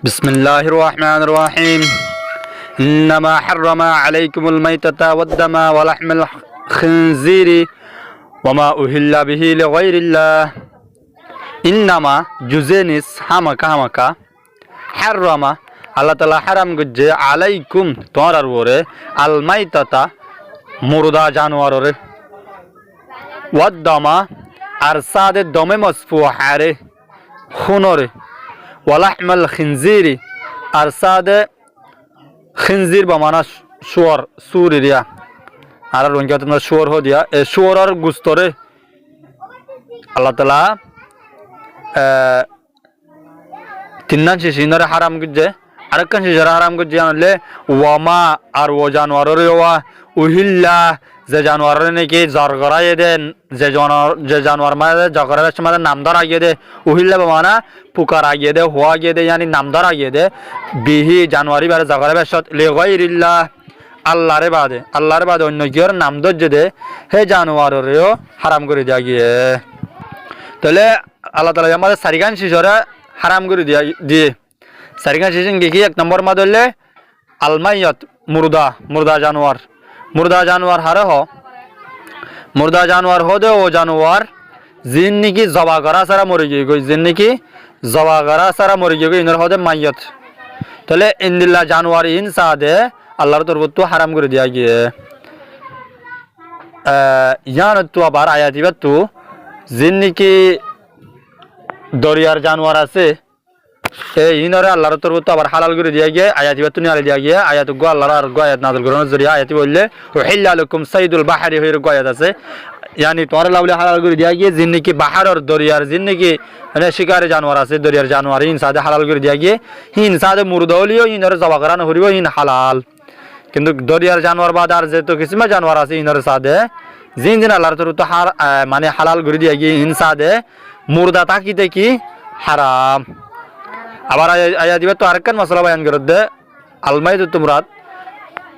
بسم الله الرحمن الرحيم إنما حرم عليكم الميتة والدم ولحم الخنزير وما أهل به لغير الله إنما جزينس হামাকা حرم আল্লাহ তাআলা হারাম করছে আলাইকুম তোমার উপরে আল মাইতাতা মুরদা জানোয়ারে ওয়াদ্দামা আর সাদে দমে মসফুহারে খুনরে ওয়ালাহমাল খিনজিরি আর সাদে খিনজির বামানা শুয়ার সুরিয়া আর রঙ্গিয়া তোমরা শুয়ার হো দিয়া এ শুয়ার গুস্তরে আল্লাহ তাআলা তিননান শিশিনরে হারাম করছে আরেকখান শিশিরা হারাম করছে জানলে ওয়ামা আর ও জানোয়ারের ওয়া উহিল্লা যে জানোয়ারের নাকি জরগরাইয়ে দেন যে জানোয়ার মানে জগরের সময় নামদার আগিয়ে দে উহিল্লা বামানা পুকার আগিয়ে দে হওয়া আগিয়ে দে ইয়ানি নামদার আগিয়ে দে বিহি জানুয়ারি বারে জগরে বেশত লিগাইরিল্লাহ আল্লাহরে বাদে অন্য কিয়র নাম দজ্জে দে হে জানোয়ারেরও হারাম করে দেয়া গিয়ে তাহলে আল্লাহ তাআলা আমাদের সারিগান শিশরে হারাম করে দিয়ে সারিগান শিশন কি এক নম্বর মা ধরলে আলমাইয়াত মুর্দা জানোয়ার হারে মুর্দা জানোয়ার দে ও জানোয়ার জিন নাকি জবা করা সারা মরে গিয়ে গই ইনর হদে মাইয়াত তাহলে ইন্দিল্লা জানোয়ার ইনসা দে আল্লাহর তরফ হারাম করে দেয়া গিয়ে ইয়ান তো আবার আয়াতিবা তো জিন নাকি দরিয়ার জানোয়ার আছে এই ইনরে আল্লাহর তরফ আবার হালাল করে দেয়া গিয়ে আয়াতিবা তো নিয়ে দেয়া গিয়ে আয়াত গো আল্লাহর আর গো আয়াত নাযিল করানোর জরিয়া আয়াতি বললে উহিল্লা লাকুম সাইদুল বাহরি হইর গো আয়াত আছে यानी তোমার লাউলে হালাল করে দেয়া গিয়ে জিন নাকি বাহার আর দরিয়ার জিন নাকি মানে শিকারে জানোয়ার আছে দরিয়ার জানোয়ার ইনসাদে হালাল করে দেয়া গিয়ে ইনসাদে মুরদা হলিও ইনরে জবা করা না হরিও ইন হালাল কিন্তু দরিয়ার জানোয়ার বাদ আর যে তো কিসমা জানোয়ার আছে ইনরে সাদে জিন আল্লাহর তরফ তো মানে হালাল করে দেয়া গিয়ে ইনসাদে মুরদা তাকিতে কি হারাম আবার আয়া দিবে তো আরেকখান মশলা বয়ান করে দে আলমাইদু তুমরাত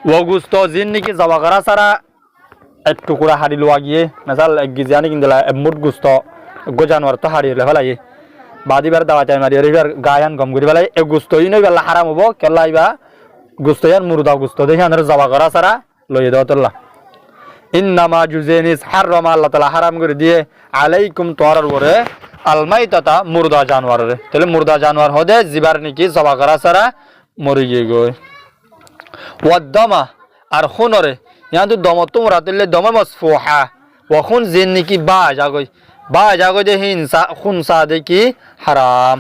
ও গুস্ত জিন নাকি জবা করা সারা এক টুকরা হাড়ি লোয়া গিয়ে মেসাল এক গিজানি কিন্তু মুট গুস্ত গো জানোয়ার তো হাড়ি ফেলাই বাদিবার দাওয়া চাই মারি এবার গায়ান গম করি ফেলাই এক গুস্ত ইনই বেলা হারাম হবো কেলা ইবা গুস্ত ইয়ান মুরদা গুস্ত দেখি আনার জবা করা সারা লইয়ে দেওয়া তোল্লা ইন্নামা জুজেনিস হাররামা আল্লাহ তাআলা হারাম করে দিয়ে আলাইকুম তোর উপরে আলমাইতাতা মুরদা জানোয়ারে তাহলে মুরদা জানোয়ার হদে জিবার নাকি জবা করা সারা মরে গিয়ে গই ওয়াদ্দামা আর খুনরে ইয়ান তো দম তোমরা তুললে দমে মসফুহা ও খুন জিন নাকি বা জাগই দে হিনসা খুন সাদে কি হারাম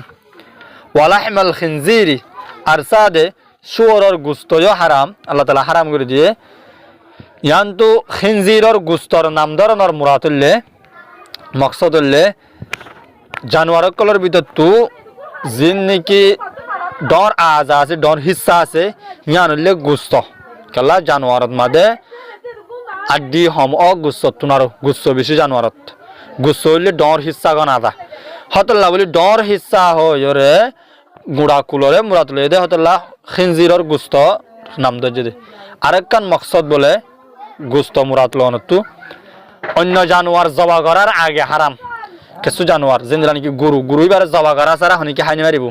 ওয়ালাহমাল খিনজিরি আর সাদে শুয়োরের গুস্তও হারাম আল্লাহ তাআলা হারাম করে দিয়ে ইয়ান তো খিনজিরের গুস্তর নাম ধরনের মুরাতুল্লে মকসদ হলে জানোয়ারের কলর ভিতর তো জিন নাকি ডর আজা আছে ডর হিস্সা আছে ইয়ান হলে গুস্ত কেলা জানোয়ারত মাদে আড্ডি হম গুস্ত তুনার গুস্ত বেশি জানোয়ারত গুস্ত হইলে ডর হিস্সা গন আদা হতল্লা বলি ডর হিস্সা হরে গুড়া কুলরে মুরাতুলে দে হতল্লা খিনজিরর গুস্ত নাম দে দে আরেকখান মকসদ বলে গুস্ত মুরাতুল অনতু অন্য জানোয়ার জবা করার আগে হারাম কিছু জানোয়ার যেন নাকি গরু এবারে জবা করা ছাড়া হনিকে হাইনি মারিব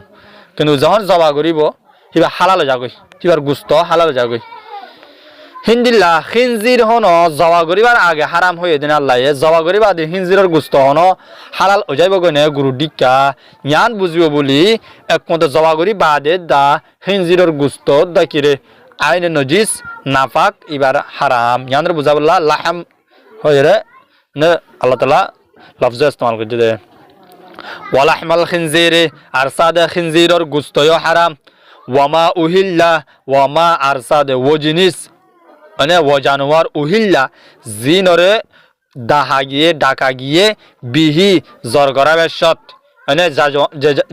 কিন্তু যখন জবা করিব সিবার হালাল যাগই সিবার গুস্ত হালাল যাগই হিন্দিল্লা খিনজির হন জবা করিবার আগে হারাম হয়ে দিন আল্লাহ জবা করিবা দি হিনজিরের গুস্ত হন হালাল ও যাইব গনে গুরু ডিক্কা জ্ঞান বুঝিব বলি একমত জবা করি বাদে দা হিনজিরের গুস্ত দাকিরে আইনে নজিস নাফাক এবার হারাম জ্ঞানের বুঝাবল্লা লাহাম হয়ে রে নে আল্লাহ তাআলা লফজ ইস্তেমাল করছে দে ওয়ালাহমাল খিনজিরি আর সাদে খিনজিরের গুস্তও হারাম ওয়ামা উহিল্লা ওয়ামা আর সাদে ও জিনিস মানে ও জানোয়ার উহিল্লা জিনরে ডাকা গিয়ে বিহি জরগরা বেশত মানে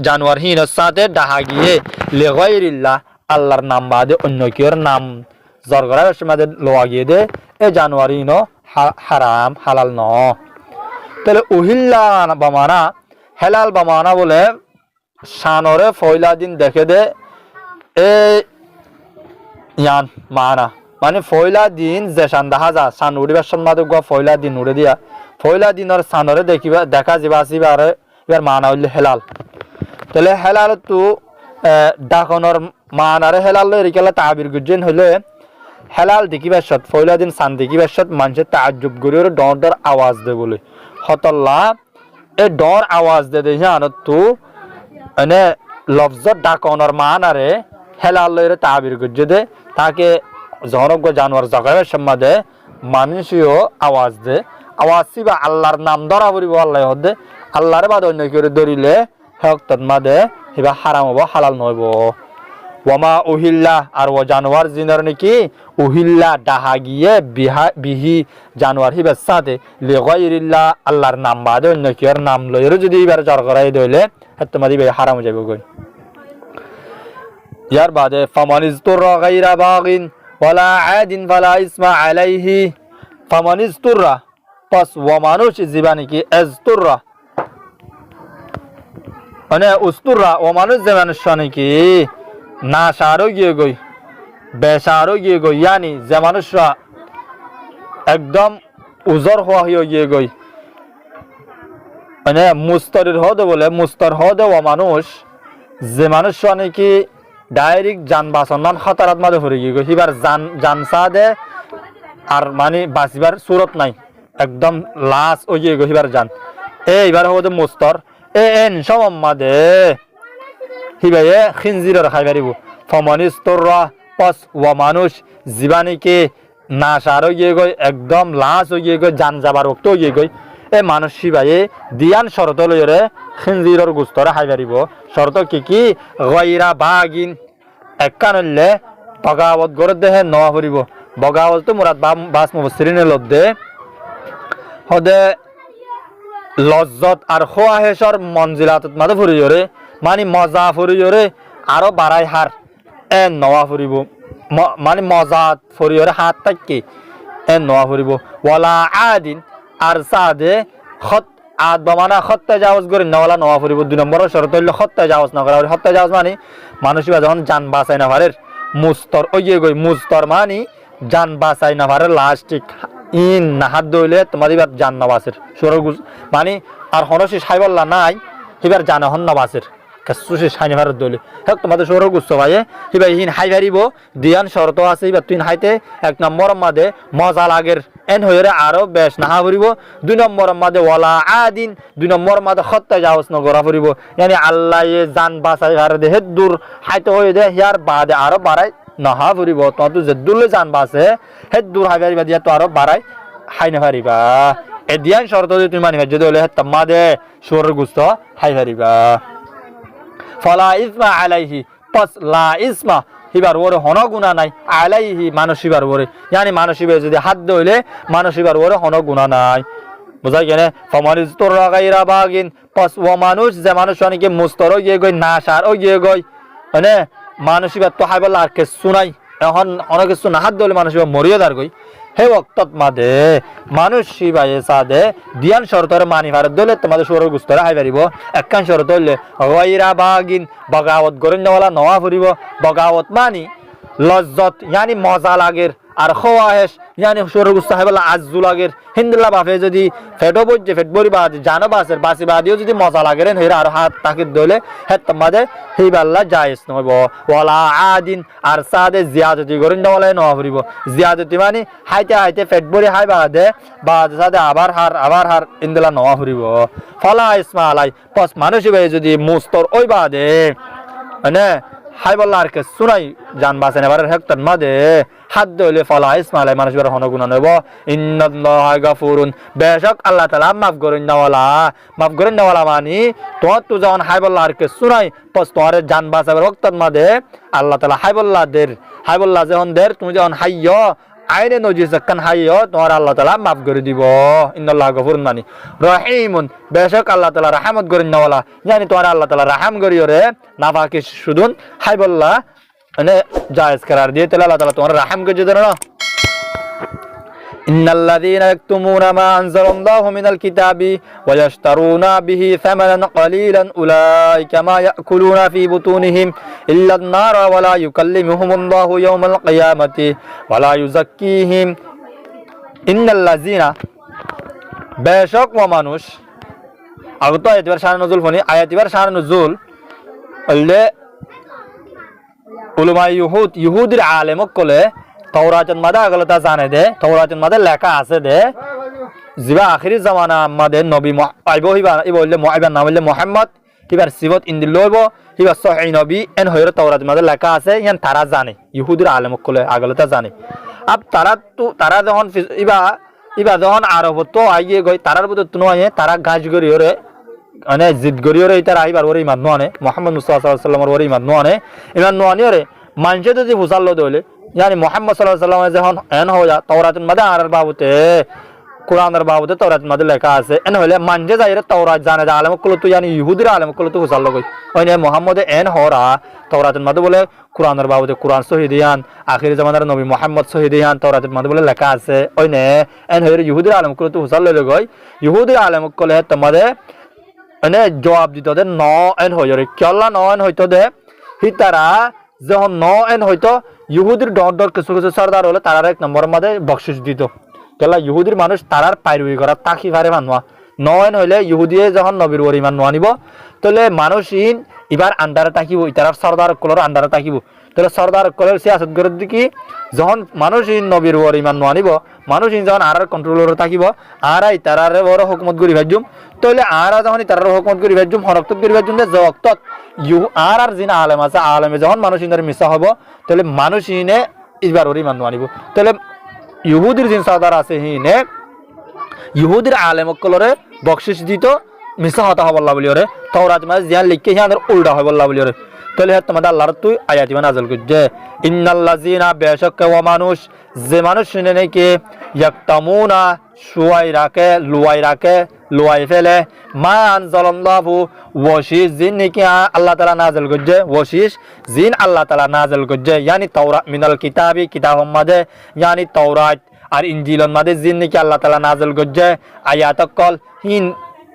জানোয়ার হিন সাথে ডাহা গিয়ে লিগাইরিল্লাহ আল্লাহর নাম বাদে অন্য কিওর নাম জরগরা বেশত মাদে লোয়া গিয়ে দে এ জানোয়ার হিন হারাম হালাল ন তাহলে উহিল্লা বামানা হেলাল বামানা বলে শানরে ফয়লা দিন দেখে দে এ ইয়ান মানা মানে ফয়লা দিন যে সান দেখা যা সান উড়িবার সন্মাদক ফয়লা দিন উড়ে দিয়া ফয়লা দিনের সানরে দেখা যাবা আসিবারে এবার মানা হইলে হেলাল তাহলে হেলাল তো ডাকনর মানারে হেলাল লই রিকেলা তাবির গুজেন হলে হেলাল দেখিবার সত ফয়লা দিন সান দেখিবার সত মানুষের তাজ্জুব করির ডর ডর আওয়াজ দে বলে হতল্লা এ ডর আওয়াজ দে দেখি আনত তু এনে লফজত ডাকনর মানারে হেলাল লইরে তাবির গুজে দে তাকে জনক জানোয়ার জগাবের সম্মাদে মানুষও আওয়াজ দে আওয়াজ সিবা আল্লাহর নাম ধরা পড়িব আল্লাহ হদে আল্লাহরে বাদ অন্য করে ধরিলে হেক তন্মাদে হিবা হারাম হব হালাল নহব ওয়ামা উহিল্লা আর ও জানোয়ার জিনর নাকি উহিল্লা ডাহা গিয়ে বিহি জানোয়ার হিবার সাথে লিগাইরিল্লাহ আল্লাহর নাম বাদে অন্য কেউ নাম লইরে যদি এবার জর করাই দইলে হেক তোমাদি হারাম হয়ে যাবে গই ইয়ার বাদে ফামানিজতুর গায়রা বাগিন ওয়ালা আদিন ফালা ইসমা আলাইহি ফামানিজতুররা পাস ওয়া মানুষ জীবানি কি আজতুররা মানে উস্তুররা ও মানুষ যে মানুষ নাকি না সারো গিয়ে গই বেসারো গিয়ে গই ইয়ানি যে মানুষরা একদম উজর হওয়া হয়ে গিয়ে গই মানে মুস্তরির হদে বলে মুস্তর হদে ও মানুষ যে মানুষ নাকি ডাইরেক্ট যান বাসন খতরাত মাঝে ভরে গিয়ে গই এবার যান সাদে আর মানে বাঁচিবার সুরত নাই একদম লাশ ও গিয়ে গই এবার যান এইবার হবো মুস্তর এন সমাদে হিবাইয়ে খিনজির খাই পারিব ফমানিস্তররা পাস ওয়া মানুষ জীবানীকে না সার গিয়ে গই একদম লাশ হয়ে গিয়ে গই যান যাবার রক্ত গিয়ে গই এ মানুষ শিবাইয়ে দিয়ান শরত লইরে খিনজিরর গুস্তরে খাই পারিব শরত কি গায়রা বাগিন একানলে বগাবত গড়ে দেহে নওয়া ফুরিব বগাবত তো মুরাদ বাস মুফসিরিনে লদ্দে হদে লজ্জত আর খোয়াহেসর মঞ্জিলাতত মাঝে ফুরি জরে মানে মজা ফুরি জরে আরো বাড়াই হার এ নওয়া ফুরিব মানে মজাত ফুরি জরে হাত থাকি এ নওয়া ফুরিব ওয়ালা আদিন আর সাদে খত আদ বামানা খত্তা জাওয়াজ করে নওয়ালা নওয়া ফুরিব 2 নম্বর শরত হইল খত্তা জাওয়াজ না করা খত্তা জাওয়াজ মানে মানুষ যখন জান বাঁচাই না পারে মুস্তর ওই গই মুস্তর মানে জান বাঁচাই না পারে লাস্টিক ইন নাহাত দইলে তোমাদের এবার জান নবাসের সর মানে আর হনসি সাইবল্লা নাই এবার জানা হন নবাসের কাসুসি সাইনে ভারত দইলে হেক তোমাদের সর গুচ্ছ ভাইয়ে এবার ইন হাই ভারিব দিয়ান শরত আছে এবার তুই হাইতে 1 নম্বর মাদে মজা লাগের এন হইরে আরো বেশ নাহা ফুরিব 2 নম্বর মাদে ওয়ালা আদিন 2 নম্বর মাদে খত্তা যাওস ন গরা ফুরিব ইয়ানি আল্লাহ এ জান বাঁচাই আর দে হেদ দূর হাইতে হই দে ইয়ার বাদে আরো বাড়াই নাহা ফুরিব তো যে দুলে জান বাসে হেদ দূর হাইবারিবা দিয়া তো আরো বাড়াই হাই না পারিবা এ দিয়ান শর্ত যদি তুমি মানিবা যদি হলে তামাদে সুর গুস্ত হাই পারিবা ফালা ইসমা আলাইহি পাস লা ইসমা হিবার ওরে হন গুণা নাই আলাইহি মানসিবার ওরে ইয়ানি মানসিবে যদি হাত দইলে মানসিবার ওরে হন গুণা নাই বুঝাই কেনে ফামানিজতুর গায়রা বাগিন পাস ও মানুষ যে মানুষ অনেকে মুস্তর গিয়ে গই না সার ও গিয়ে গই মানে মানসিবার তো হাইবলা আর কে শুনাই এখন অনেক কিছু না হাত দইলে মানসিবার মরিয়ে দার গই হে ওক্তত মাদে মানুষ শিবায়ে সাদে দিয়ান শরতরে মানি ভারত দলে তোমাদের সুর গুস্তরে হাই পারিব একখান শরত হইলে গায়রা বাগিন বগাওত গরিন্দওয়ালা নওয়া ফুরিব বগাওত মানি লজ্জত ইয়ানি মজা লাগের আর খোয়াহেস ইয়ানি সুর গুস্ত হাইবলা আজু লাগের হিন্দুল্লাহ বাফে যদি ফেটো বইছে ফেট বরি বাদ জানো বাসের বাসি বাদিও যদি মজা লাগেরেন হেরা আর হাত তাকিদ দলে হে তোমাদের হিবাল্লা জায়েজ নহব ওয়ালা আদিন আর সাদে জিয়াদতি গরিন্দওয়ালা নওয়া ফুরিব জিয়াদতি মানে হাইতে হাইতে ফেট বরি হাই বাদে বাদ সাদে আবার হার ইন্দুল্লাহ নওয়া ফুরিব ফলা ইসমা আলাই পাস মানুষ ভাই যদি মুস্তর ওই বাদে মানে হাই বললা আর কে শুনাই জান বাসেন এবার হেক্টর মাদে হাত দইলে ফলা ইসমা আলাই মানুষ বার হন গুণা নেব ইন্নাল্লাহা গাফুরুন বেশক আল্লাহ তাআলা মাফ করেন নেওয়ালা মানি তো তু যখন হাই বললা আর কে শুনাই পাস তোমার জান বাসাবার হেক্টর মাদে আল্লাহ তাআলা হাই বললা যখন দের তুমি যখন হাইয় আইনে নজি সাকান হাইয় তোমার আল্লাহ তাআলা মাফ করে দিব ইন্নাল্লাহা গাফুরুন মানি রহিমুন বেশক আল্লাহ তাআলা রহমত করেন নেওয়ালা জানি তোমার আল্লাহ তাআলা রহম করিও রে নাফাকি শুধুন হাই বললা মানে জায়েজ করার দিয়ে তাহলে আল্লাহ তাআলা তোমার রহম করে দিবেন না ইন্নাল্লাযীনা ইয়াকতুমুনা মা আনজালাল্লাহু মিনাল কিতাবি ওয়া ইয়াশতারুনা বিহি সামানান ক্বালীলান উলাইকা মা ইয়াকুলুনা ফি বুতুনিহিম ইল্লা আন-নারা ওয়া লা ইউকাল্লিমুহুমুল্লাহু ইয়াওমাল কিয়ামাতি ওয়া লা ইউযাক্কিহিম ইন্নাল্লাযীনা বেশক ওয়া মানুষ আগত আয়াতবার শান নজুল ফনি আয়াতবার শান নজুল আল্লে উলামা ইহুদির আলেমক কলে তাওরাতের মাদে আগলতা জানে দে তাওরাতের মাদে লেখা আছে দে জিবা আখিরি জামানা আমাদের নবী আইব হিবা বললে আইবার নাম বললে মুহাম্মদ হিবার সিবত ইন্দিল লইব হিবার সহিহ নবী এন হইর তাওরাতের মাদে লেখা আছে ইয়ান তারা জানে ইহুদির আলেমক কলে আগলতা জানে আব তারা যখন ইবা যখন আরব তো আইয়ে গই তারার বুতে তুনো আইয়ে তারা গাছ গরি ওরে মানে জিদ গরি ওরে তারা আইবার ওরে ইমান নোয়ানে মুহাম্মদ মুস্তাফা সাল্লাল্লাহু আলাইহি ওয়াসাল্লামের ওরে ইমান নোয়ানে ইমান নোয়ানি ওরে মানছে যদি হুসাল দইলে yani মুহাম্মদ সাল্লাল্লাহু আলাইহি ওয়াসাল্লাম যখন এন হয়া তাওরাতের মধ্যে আর বাবুতে কোরআনের বাবুতে তাওরাতের মধ্যে লেখা আছে এন হইলে মানছে যাইরে তাওরাত জানে দা আলেম কুল তো yani ইহুদির আলেম কুল তো হুসাল লগই ওইনে মুহাম্মদ এন হরা তাওরাতের মধ্যে বলে কোরআনের বাবুতে কোরআন শহীদিয়ান আখির জামানার নবী মুহাম্মদ শহীদিয়ান তাওরাতের মধ্যে বলে লেখা আছে ওইনে এন হইরে ইহুদির আলেম কুল তো হুসাল লগই ইহুদির আলেম কুল তোমাদের মানে জবাব দিত দে ন এন হইরে কেলা ন এন হইতো দে হিতারা যখন ন এন হইতো ইহুদির ডর কিছু কিছু সর্দার হলে তারার এক নম্বর মধ্যে বকশিস দিত কেলা ইহুদির মানুষ তারার পাইরুই করা তাকি পারে মানুয়া ন এন হইলে ইহুদিয়ে যখন নবীর ওর ইমান নোয়া নিব তাহলে মানুষ ইন এবার আন্ডারে থাকিব ইতারার সর্দার কলর আন্ডারে থাকিব তাহলে সর্দার কলের সিয়াসত করে দিকি যখন মানুষ ইন নবীর ওর ইমান নোয়া নিব মানুষ ইন যখন আর কন্ট্রোলর থাকিব আর তারারে বড় হুকুমত করি ভাজুম তাহলে আর যখন তারার হুকুমত করি ভাজুম হরক্ত করি ভাজুম যে জক্তত আর জিনা আলেম আছে আলেমে যখন মানুষ ইনের মিশা হব তাহলে মানুষ ইনে ইবার ওর ইমান নোয়া নিব তাহলে ইহুদির জিন সর্দার আছে হিনে ইহুদির আলেম কলরে বকশিস দিত মিশা হতা হবল্লা বলি ওরে তাওরাত মাঝে জিয়ান লিখকে হিয়ানের উল্টা হবল্লা বলি ওরে তাহলে তোমাদের আল্লাহর তুই আয়াতি নাযিল করছে ইন্নাল্লাযিনা বেশক ওয়া মানুষ যে মানুষ শুনে নাকি ইয়াকতামুনা শুয়াই রাখে লুয়াই ফেলে মা আনজালাল্লাহু ওয়াশিস জিন নাকি আল্লাহ তাআলা নাযিল করছে ওয়াশিস জিন আল্লাহ তাআলা নাযিল করছে yani তাওরাত মিনাল কিতাবি কিতাবুম মাঝে yani তাওরাত আর ইনজিলের মাঝে জিন নাকি আল্লাহ তাআলা নাযিল করছে আয়াতকল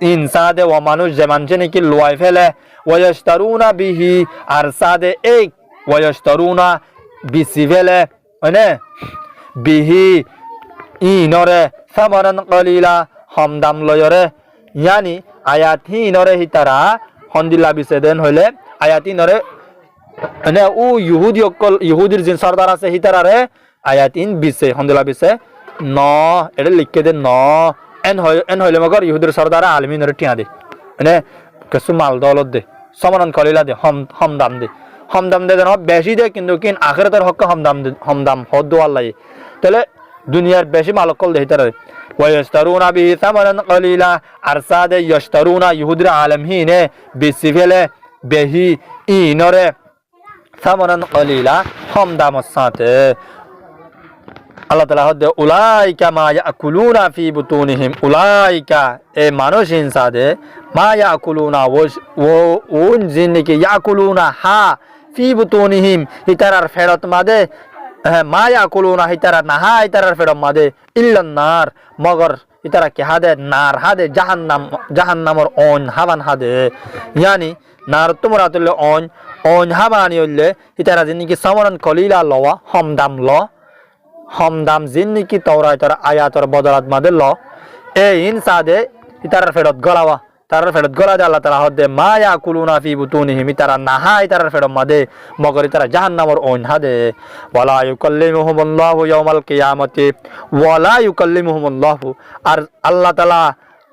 ইনসাদে ওয়া মানুষ যে মানুষ নাকি লুয়াই ফেলে ওয়ায়াশতারুনা বিহি আর সাদে এক ওয়ায়াশতারুনা বিসি ফেলে মানে বিহি ইনরে সামানান কলিলা হামদাম লয়রে yani আয়াতি ইনরে হিতারা হন্দিলা বিসে দেন হইলে আয়াতি ইনরে মানে ও ইহুদির জিন সর্দার আছে হিতারারে আয়াতিন বিসে হন্দিলা বিসে ন এটা লিখকে দে ন এন হইলে মগর ইহুদির সর্দারা আলমিনরে টিয়া দে মানে কিছু মাল দৌলত দে সমানান কলিলা দে হমদাম দে যেন বেশি দে কিন্তু কিন আখিরাতের হক হমদাম হদ আল্লাহ তাহলে দুনিয়ার বেশি মালকল দে হিতারে ওয়ায়াশতারুনা বিহি সামানান কলিলা আর সাদে ইয়াশতারুনা ইহুদির আলেম হিনে বেশি ফেলে বেহি ইনরে সামানান কলিলা হমদাম সাথে আল্লাহ তাআলা হদে উলাইকা মা ইয়াকুলুনা ফি বুতুনিহিম উলাইকা এ মানুষ ইনসাদে মা ইয়াকুলুনা ওন জিনকে ইয়াকুলুনা হা ফি বুতুনিহিম ইতারার ফেরত মাদে মা ইয়াকুলুনা ইতারা নাহা ইতারার ফেরত মাদে ইল্লান নার মগর ইতারা কি হাদে নার হাদে জাহান্নামর অন হাবান হাদে yani নার তোমরাতুল অন হাবানি হইলে ইতারা জিনকে সামরান কলিলা লওয়া হমদাম জিন নাকি তাওরাতের আয়াতের বদলাত মাদে ল এ ইনসাদে ইতারার ফেরত গলাওয়া তারার ফেরত গলা দে আল্লাহ তাআলা হদে মা ইয়াকুলুনা ফি বুতুনিহিম ইতারা নাহা ইতারার ফেরত মাদে মগর ইতারা জাহান্নামর ওন হাদে ওয়ালা ইউকাল্লিমুহুমুল্লাহু ইয়াওমাল কিয়ামতি ওয়ালা ইউকাল্লিমুহুমুল্লাহু আর আল্লাহ তাআলা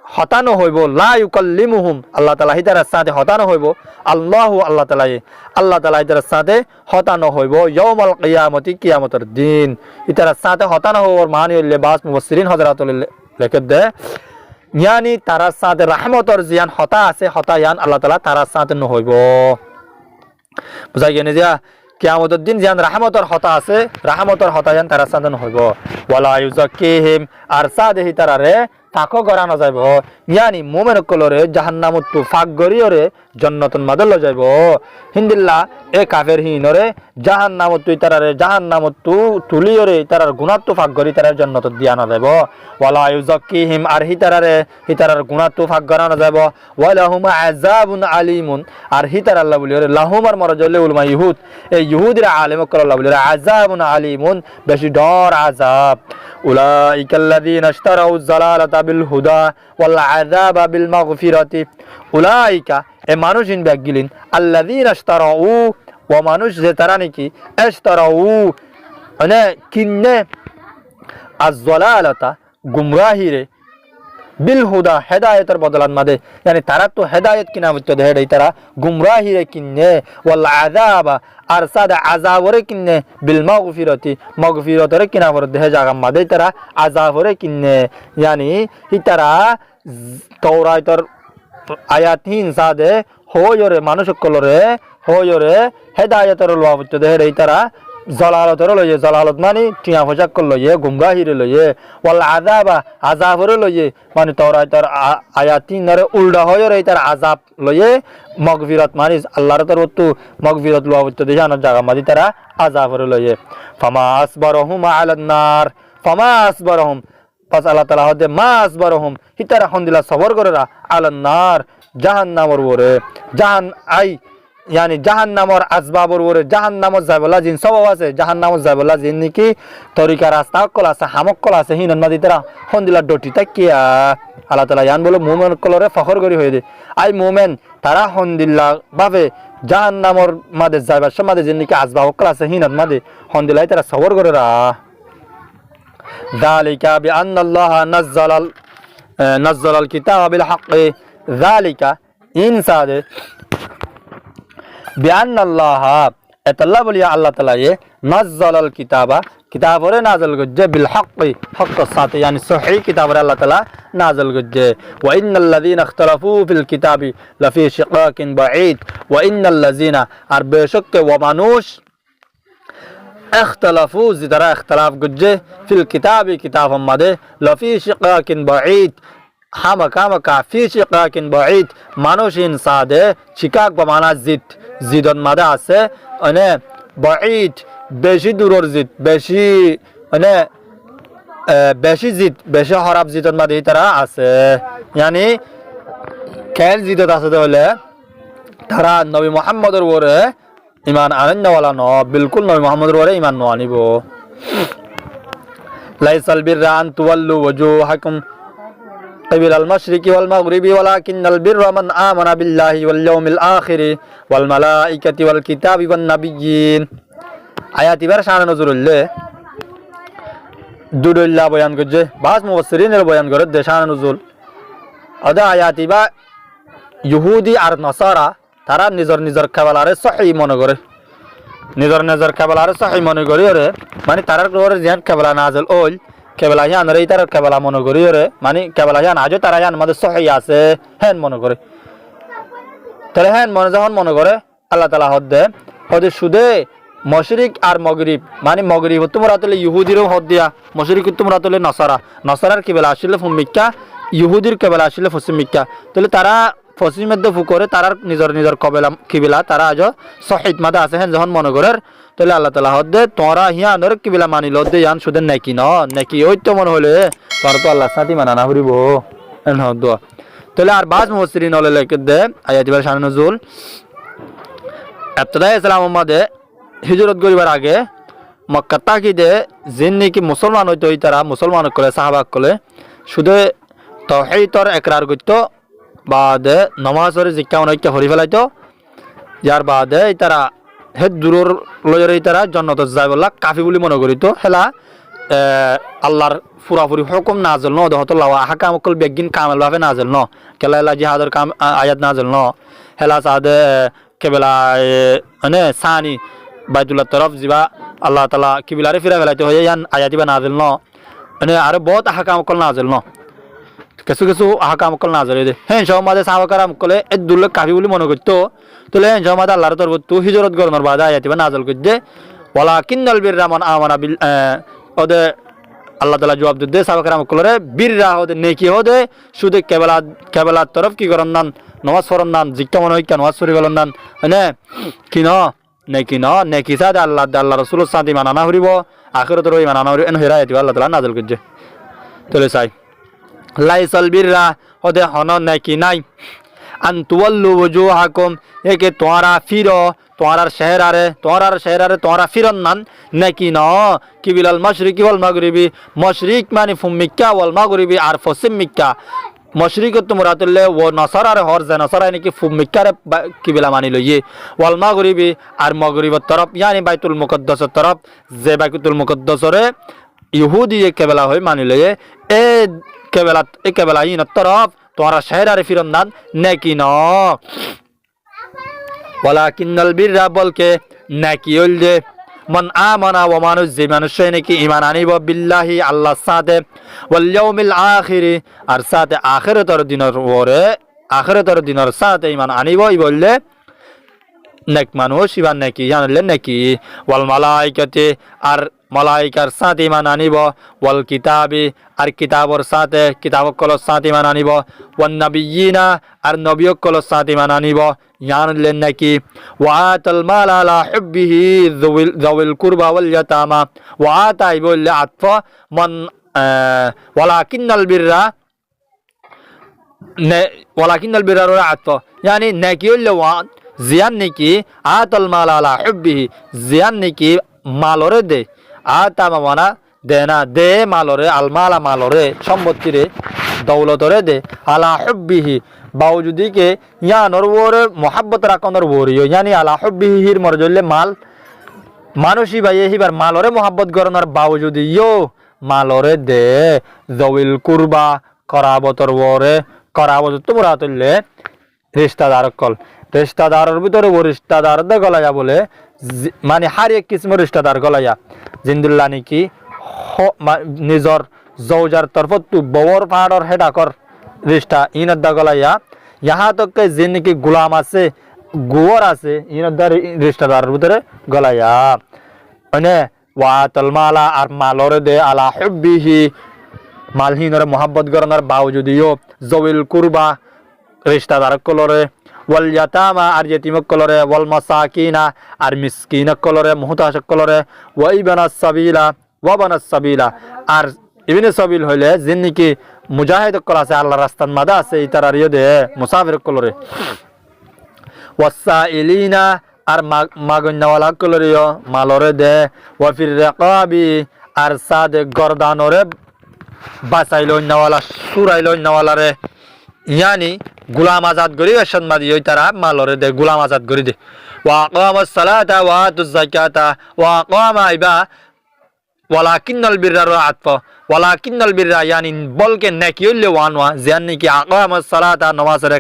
হতানো হইব লা ইউকাল্লিমুহুম আল্লাহ তাআলা ইতারার সাথে হতানো হইব আল্লাহ তাআলা ইতারার সাথে হতানো হইব ইয়াউমাল কিয়ামতি কিয়ামতের দিন ইতারার সাথে হতানো হওয়ার মানে হইলে বাস মুফাসসিরিন হযরতুল লিখে দে yani তারার সাথে রহমতের জিয়ান হতা আছে হতায়ান আল্লাহ তাআলা তারার সাথে ন হইব বুঝাই গেনে যে কিয়ামতের দিন জিয়ান রহমতের হতা আছে রহমতের হতায়ান তারার সাথে ন হইব ওয়ালা ইউজাকিহিম আর সাদে হিতারারে তাকো গরানো যাইব yani মুমিন কলরে জাহান্নামত তু ফাক গরিয়রে জান্নাতুন মাদল যাইব হিন্দিল্লা এ কাফের হিনরে জাহান্নামত তু তারারে জাহান্নামত তু তুলিয়রে তারার গুনাহ তু ফাক গরি তারার জান্নাত দিয়া না যাইব ওয়ালা ইউজাকিহিম আর হিতারার গুনাহ তু ফাক গরানো যাইব ওয়ালাহুম আযাবুন আলিমুন আর হিতার আল্লাহ বলিয়রে লাহুমার মরজলে উলমা ইহুদ এই ইহুদিরা আলেম কল আল্লাহ বলিয়রে আযাবুন আলিমুন বেশি ডর আযাব উলাইকাল্লাযীনা ইশতারাউ যালালাতা বিল হুদা ওয়াল আযাবা বিল মাগফিরাতি উলাইকা এ মানুষ ইন ব্যাগিলিন আল্লাযীনা ইশতারাউ ও মানুষ যে তারা নাকি ইশতারাউ মানে কিনে আয-যালালাতা গুমরাহিরে বিল হুদা হেদায়েতের বদলান মাদে yani তারা তো হেদায়েত কিনা হচ্ছে দেই তারা গুমরাহিরে কিনে ওয়াল আযাবা আর সাদা আযাবরে কিনে বিল মাগফিরাতরে কিনা বর দেহে জাগা মাদে তারা আযাবরে কিনে yani হি তারা তাওরাতের আয়াতহীন সাদে হয়রে মানুষ কলরে হয়রে হেদায়েতের লওয়া হচ্ছে দেই তারা জলালতর লয়ে জলালত মানে টিয়া ফজাক লয়ে গুমরাহিরে লয়ে ওয়াল আযাবা আযাবরে লয়ে মানে তাওরাতের আয়াতিনরে উল্টা হয়ে রে তার আযাব লয়ে মাগফিরাত মানে আল্লাহর তরফতু মাগফিরাত লওয়া হচ্ছে দেখান জায়গা মাদি তারা আযাবরে লয়ে ফামা আসবারহুম আলান নার ফামা আসবারহুম পাস আল্লাহ তাআলা হদে মা আসবারহুম হিতারা হন্দিলা সবর করেরা আলান নার জাহান্নামর ওরে জাহান আই yani জাহান্নামর আসবাবর ওরে জাহান্নামর যাইবলা জিন সব আছে জাহান্নামর যাইবলা জিন নাকি তরিকা রাস্তা কল আছে হামক কল আছে হিনন মাদি তারা হন্দিলা ডটি তাকিয়া আল্লাহ তাআলা ইয়ান বলে মুমিন কলরে ফখর করি হয়ে দে আই মুমিন তারা হন্দিলা ভাবে জাহান্নামর মাদে যাইবার সমাদে জিন নাকি আসবাব কল আছে হিনন মাদে হন্দিলাই তারা সবর করেরা যালিকা বিআন্না আল্লাহ নাযালাল কিতাবা বিল হাক্কি যালিকা ইনসাদে বিআন্না আল্লাহ এতাল্লাহ বলিয়া আল্লাহ তাআলা নাযালাল কিতাবা কিতাবরে নাযিল করছে বিল হাক্কি হকের সাথে yani সহিহ কিতাবরে আল্লাহ তাআলা নাযিল করছে ওয়া ইন্নাল লাযিনা ইখতালাফু ফিল কিতাবি লাফি শিকাকিন বাঈদ ওয়া ইন্নাল লাযিনা আর বেশক ওয়া মানুষ ইখতালাফু যারা ইখতিলাফ করছে ফিল কিতাবি কিতাবের মধ্যে লাফি শিকাকিন বাঈদ হামাকা ফি শিকাকিন বাঈদ মানুষ ইনসাদে শিকাক বা মানা জিদন মাদে আছে মানে বাঈদ বেশি দূরের জিদ বেশি মানে বেশি জিদ বেশি খারাপ জিদন মাদে তারা আছে yani কেন জিদত আছে তাহলে তারা নবী মুহাম্মদের উপরে ঈমান আনন্নওয়ালা ন বিলকুল নবী মুহাম্মদের উপরে ঈমান ন আনিব লাইসাল বিররা আন তুওয়াল্লু ওয়াজুহাকুম قبل المشرق والمغرب ولكن البر من آمن بالله واليوم الآخر والملائكة والكتاب والنبيين آيات بار شان نزول الله দুটো ইল্লা বয়ান করছে বাস মুফাসসিরিনের বয়ান করে দেশান নজুল আদা আয়াত বা ইহুদি আর নাসারা তারা নিজর কেবলারে সহি মনে করে নিজর কেবলারে সহি মনে করে রে মানে তারার করে যে কেবলা নাজল ওল কেবলা জান রে তার কেবলা মনে করি রে মানে কেবলা জান আজও তারা জান আমাদের সহি আছে হেন মনে করে তাহলে হেন মনে যখন মনে করে আল্লাহ তাআলা হদে সুদে মশরিক আর মগরিব মানে মগরিব তোমরা তলে ইহুদিরও হদ দিয়া মশরিক তোমরা তলে নসারার কেবলা আসলে ফুমিক্কা ইহুদির কেবলা আসলে ফসিমিক্কা তাহলে তারা ফসির মধ্যে ফুকরে তারার নিজর কিবলা তারা আজ সহিদ মাদা আছে হেন যখন মনে করে তাহলে আল্লাহ তাআলা হদে তোরা হিয়ানর কিবলা মানিল দে ইয়ান সুদে নাকি ন নাকি ওই তো মনে হলে তোর তো আল্লাহ সাথী মানা না হরিব এন হদ তাহলে আর বাস মুফাসসিরিন হলে লেখে দে আয়াত বার শান নজুল ইবতিদায়ে ইসলাম মধ্যে হিজরত করিবার আগে মক্কা তাকিদে জিন নাকি মুসলমান হইতো তারা মুসলমান করে সাহাবা করে শুধু তাওহীদর ইকরার করত বাদে নামাজের জিক্কা অনেকটা হরি ফেলাইতো যার বাদে তারা হে দূরের লয়রে তারা জান্নাতে যায় বলা কাফি বলে মনে করিত হেলা আল্লাহর পুরাপুরি হুকুম নাযিল ন দহতল্লাহ আহকাম কল বেগিন কামেল ভাবে নাযিল ন কেলা জিহাদের কাম আয়াত নাযিল ন হেলা সাদে কেবলা মানে সানি বাইতুল্লাহ তরফ জিবা আল্লাহ তাআলা কিবলারে ফিরা ফেলাইতে হয়ে ইয়ান আয়াতিবা নাযিল ন মানে আর বহুত আহকাম কল নাযিল ন কিছু আহকাম কল নাযিল দে হ্যাঁ সমাজে সাহাবাকারাম কলে এদুল্লাহ কাফি বলে মনে করত তাহলে সমাজে আল্লাহর তরফ তো হিজরত গরনের বাদে আয়াতিবা নাযিল করতে ওয়ালাকিন্নাল বিররা মান আমানা বিল ওদে আল্লাহ তাআলা জবাব দে সাহাবাকারাম কলরে বিররা ওদে নেকি ওদে শুধু কেবলা তরফ কি করন নান নামাজ পড়ন নান জিক্কা মনে হয় নামাজ পড়ি গেল নান মানে কি নেকি সাদে আল্লাহ রাসূলের সাথে মানানা হরিব আখিরাতের ওই মানানা হরিব এন হেরায়াতি আল্লাহ তাআলা নাযিল করছে তাহলে চাই লাইসাল বিররা ওদে হন নেকি নাই আন তুওয়াল্লু ওয়াজুহাকুম একে তোরা ফিরো তোরার শহরারে তোরা ফিরন নান নাকি ন কিবিলাল মাশরিকি ওয়াল মাগরিবি মাশরিক মানে ফুমিক্কা ওয়াল মাগরিবি আর ফসিমিক্কা মশরিক তোমরা তুললে ও নসরার হর যে নসরা নাকি ফুমিকারে কিবিলা মানি লইয়ে ওয়াল মাগরিবি আর মাগরিবের তরফ ইয়ানি বাইতুল মুকদ্দাসের তরফ যে বাইতুল মুকদ্দাসরে ইহুদি কেবলা হয় মানি লইয়ে এ কেবলা ইন তরফ তোমরা শহরারে ফিরন্দান নেকি ন ওয়ালাকিন্নাল বিররা বলকে নেকি হইলে মান আমানা ওয়া মানুষ যে মানুষ নাকি ঈমান আনিব বিল্লাহি আল্লাহর সাথে ওয়াল ইয়াউমিল আখির আর সাথে আখিরাতের দিনের সাথে ঈমান আনিব ই বললে নেক মানুষ ঈমান নাকি জানলে নাকি ওয়াল মালাইকাতি আর মালাইকার সাথে ঈমান আনিব ওয়াল কিতাবি আর কিতাবর সাথে কিতাবকলৰ সাথে ঈমান আনিব ওয়ান নবিয়িনা আর নবিয়কলৰ সাথে ঈমান আনিব জানলে নাকি ওয়াতাল মাল আলা হুব্বিহি যাওইল কুরবা ওয়াল ইয়াতামা ওয়াতা বললে আতফ মান ওয়ালাকিন্নাল বিররা আতফ yani নাকি হইলে ওয়ান জিয়ান নাকি আতাল মাল আলা হুব্বিহি জিয়ান নাকি মালরে দে আতামা মানা দেনা দে মালরে আল মালা মালরে সম্পত্তিরে দৌলতরে দে আলা হুব্বিহি বাউজুদিকে ইয়ানোর ওরে মোহাব্বত রাখনোর ওরিও ইয়ানি আলা হুব্বিহির মরজলে মাল মানুষই ভাইয়ে হিবার মালরে মোহাব্বত করনোর বাউজুদিও মালরে দে জউল কুরবা করাবতর ওরে করাবত তোমরা তুললে রিশতাদারের ভিতরে ও রিশতাদার দে গলায়া বলে মানে হার এক কিসমের রিশতাদার গলায়া জিন্দুল্লাহ নাকি নিজর জৌজার তরফত তু বওর পাহাড়র হেডাকর রিশতা ইনত দা গলায়া यहाँ तक के जिनकी गुलाम আছে গোর আছে ইনদার রিশতাদার ভিতরে গলায়া মানে ওয়াতাল মালা আর মালরে দে আলা হুব্বিহি মালহিনরে মোহাব্বত করনার বাওজুদিও জউল কুরবা রিশতাদার কলরে ওয়াল ইয়াতামা আর ইয়াতিম কলরে ওয়াল মাসাকিনা আর মিসকিন কলরে মুহতাজ কলরে ওয়া বানাস সাবিলা আর ইবনে সাবিল হইলে জিন্নিকি মুজাহিদ কল আছে আল্লাহর রাস্তার মাদা আছে ইতারার ইয়ে মুসাফির কলরে ওয়াসাইলিনা আর মাগন্যাওয়ালা কলরিও মালরে দে ওয়াফির রিকাবি আর সাদে গরদানরে বাসাইলো নাওয়ালা সুরাইলো নাওয়ালারে ইয়ানি গুলাম আজাদ করি সম্মাদি ওই তারা মালরে দে গুলাম আজাদ করি দে ওয়া আকামাস সালাতা ওয়া আতুজ যাকাতা ওয়া আকামা ইবা ওয়ালাকিন্নাল বিররা আতফ ওয়ালাকিন্নাল বিররা ইয়ানি বলকে নেকি হইলে ওয়ানওয়া জানি কি আকামাস সালাতা নামাজরে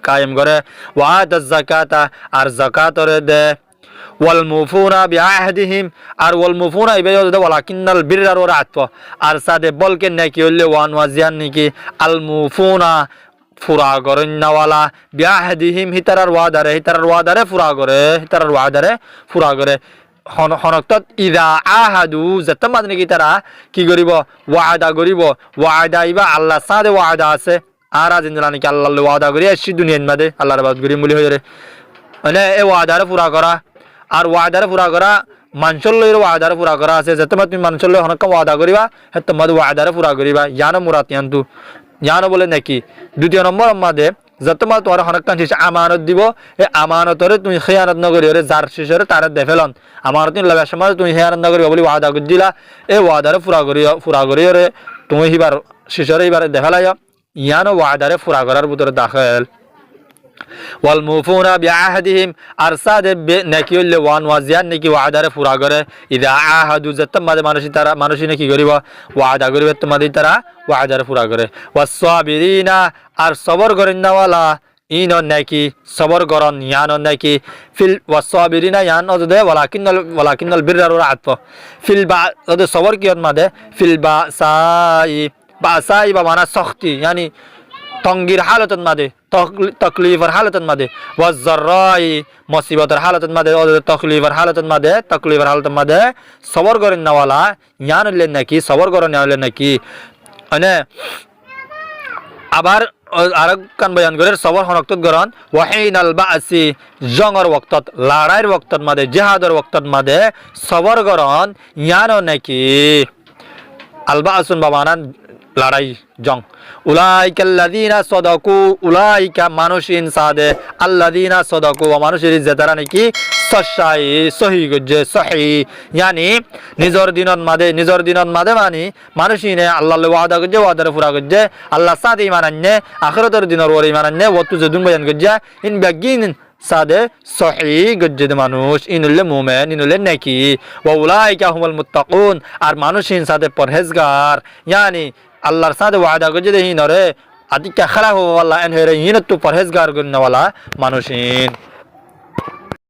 কায়েম করে ওয়া আতুজ যাকাতা আর যাকাতরে দে ওয়াল মুফুনা বিআহদিহিম আর ওয়াল মুফুনা ইবা ওয়ালাকিন্নাল বিররা আতফ আর সাদে বলকে নেকি হইলে ওয়ানওয়া জানি কি আল মুফুনা ফুরা করেন নাওয়ালা বিআহদিহিম হিতারার ওয়াদারে ফুরা করে হনক্তত ইদা আহাদু যেতমাদ নাকি তারা কি করিব ওয়াদা করিব ওয়াদা ইবা আল্লাহ সাথে ওয়াদা আছে আর জিন্দলা নাকি আল্লাহ ওয়াদা করি আসছি দুনিয়ার মাঝে আল্লাহর বাদ করি বলি হয়ে মানে এই ওয়াদারে পুরা করা আর ওয়াদারে পুরা করা মানুষের লইয়ের ওয়াদারে পুরা করা আছে যেতমাদ তুমি মানুষের লই হনকা ওয়াদা করিবা হেতমাদ ওয়াদারে পুরা করিবা ইয়ানো মুরাত ইয়ান্তু ইয়ানো বলে নাকি দ্বিতীয় নম্বর মাঝে যতমা তোমার হনকান শেষে আমানত দিব এই আমানতরে তুমি খেয়ানত নগরী ওরে যার শেষরে তার দেফেলন আমানত লাগার সময় তুমি খেয়ানত নগরী বলি ওয়াদা করে দিলা এই ওয়াদারে ফুরা করি ওরে তুমি হিবার শেষরে এবারে দেখালাই ইয়ানো ওয়াদারে ফুরা করার ভিতরে দাখেল ওয়াল মুফুনা বিআহদিহিম আর সাদে নাকি হইলে ওয়ান ওয়াজিয়ান নাকি ওয়াদারে ফুরা করে ইদা আহাদু যতমাদে মানুষই নাকি করিব ওয়াদা করিবে তোমাদের তারা ওয়াদারে ফুরা করে ওয়াসসাবিরিনা আর সবর করেন নাওয়ালা ইন নাকি সবর করন ইয়ান নাকি ফিল ওয়াসসাবিরিনা ইয়ান ওদে ওয়ালাকিন্নাল বিররা আতফ ফিল বা ওদে সবর কিয়ত মাদে ফিল বাসাই বা মানা সখতি yani তঙ্গির হালতত মাদে তকলিফের হালতত মাদে ওয়াজরাই মুসিবতের হালতত মাদে তকলিফের হালতত মাদে সবর করেন নাওয়ালা ইয়ান হইলেন নাকি সবর করেন হইলেন নাকি মানে আবার আরেক কান বয়ান করে সবর হনক্তত গরন ওয়াহিনাল বাসি জঙ্গর ওয়াক্তত লড়াইয়ের ওয়াক্তত মাদে জিহাদের ওয়াক্তত মাদে সবর গরন ইয়ান নাকি আলবাসুন বাবানা লড়াই জং উলাইকাল্লাযীনা সাদাকু উলাইকা মানুষিন সাদে আল্লাযীনা সাদাকু ওয়া মানুষের যে তারা নাকি সশাই সহি গজ্জে সহি ইয়ানি নিজর দিনত মাদে মানি মানুষিনে আল্লাহর ওয়াদা গজ্জে ওয়াদার পুরা গজ্জে আল্লাহ সাদি মানান্নে আখিরাতের দিনের ওরি মানান্নে ওয়াতু জদুন বায়ান গজ্জে ইন বাগিন সাদে সহি গজ্জে মানুষ ইনুল্লে মুমিন ইনুল্লে নেকি ওয়া উলাইকা হুমুল মুত্তাকুন আর মানুষিন সাদে পরহেজগার ইয়ানি আল্লাহর সাদে ওয়াদা গজ্জে হিনরে আদিকা খালা হওয়া আল্লাহ এন হেরে হিনত পরহেজগার গুন্নাওয়ালা মানুষিন